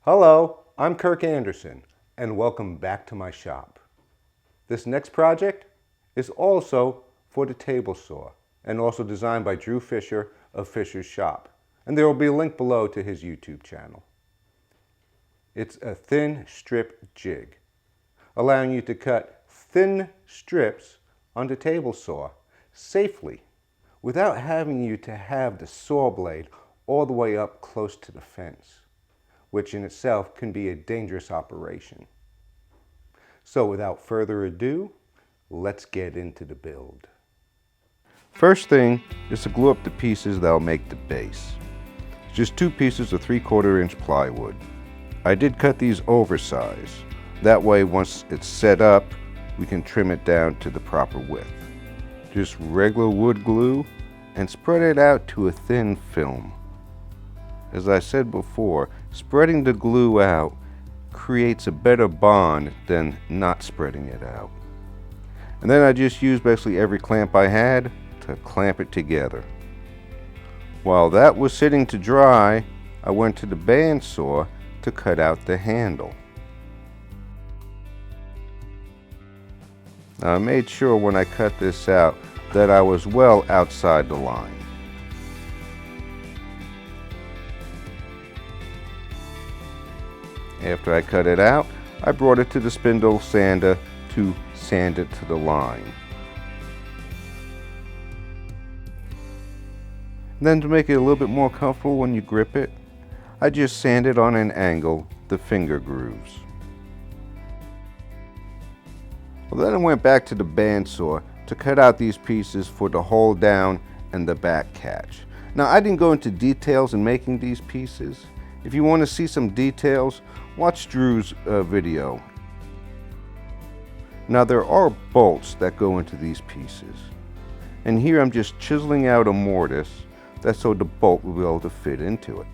Hello, I'm Kirk Anderson, and welcome back to my shop. This next project is also for the table saw, and also designed by Drew Fisher of Fisher's Shop, and there will be a link below to his YouTube channel. It's a thin strip jig, allowing you to cut thin strips on the table saw safely without having you to have the saw blade all the way up close to the fence, which in itself can be a dangerous operation. So without further ado, let's get into the build. First thing is to glue up the pieces that will make the base. Just 2 pieces of 3/4 inch plywood. I did cut these oversized. That way once it's set up, we can trim it down to the proper width. Just regular wood glue and spread it out to a thin film. As I said before, spreading the glue out creates a better bond than not spreading it out. And then I just used basically every clamp I had to clamp it together. While that was sitting to dry, I went to the bandsaw to cut out the handle. Now I made sure when I cut this out that I was well outside the line. After I cut it out, I brought it to the spindle sander to sand it to the line. Then to make it a little bit more comfortable when you grip it, I just sanded on an angle the finger grooves. Well, then I went back to the bandsaw to cut out these pieces for the hold down and the back catch. Now I didn't go into details in making these pieces. If you want to see some details, watch Drew's video. Now there are bolts that go into these pieces. And here I'm just chiseling out a mortise that's so the bolt will be able to fit into it.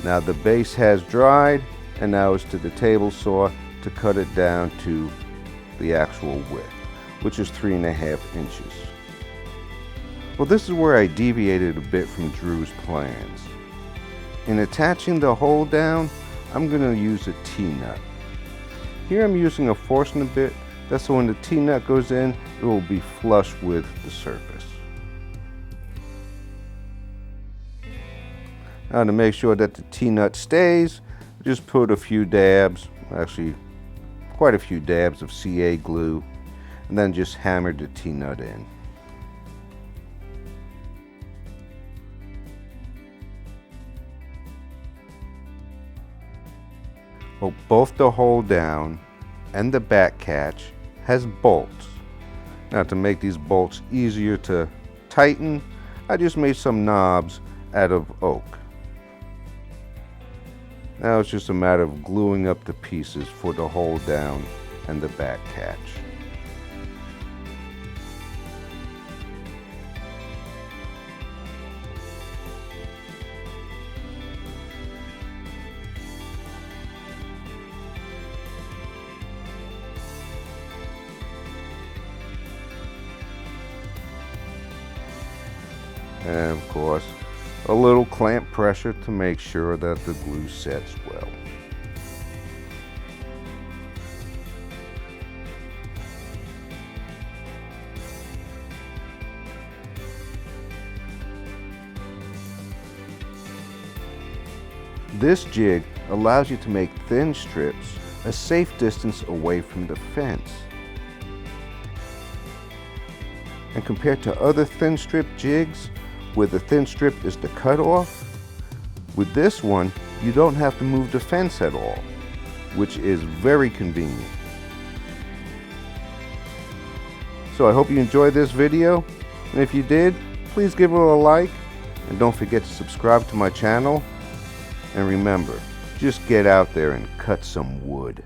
Now the base has dried, and now it's to the table saw to cut it down to the actual width, which is 3.5 inches. Well, this is where I deviated a bit from Drew's plans. In attaching the hold down, I'm going to use a T-nut. Here I'm using a forstner bit, that's so when the T-nut goes in, it will be flush with the surface. Now to make sure that the T-nut stays, just put a few dabs, actually quite a few dabs of CA glue, and then just hammer the T-nut in. Well, both the hold down and the back catch has bolts. Now to make these bolts easier to tighten, I just made some knobs out of oak. Now it's just a matter of gluing up the pieces for the hold down and the back catch. And of course, a little clamp pressure to make sure that the glue sets well. This jig allows you to make thin strips a safe distance away from the fence. And compared to other thin strip jigs, where the thin strip is the cutoff, with this one, you don't have to move the fence at all, which is very convenient. So I hope you enjoyed this video, and if you did, please give it a like, and don't forget to subscribe to my channel. And remember, just get out there and cut some wood.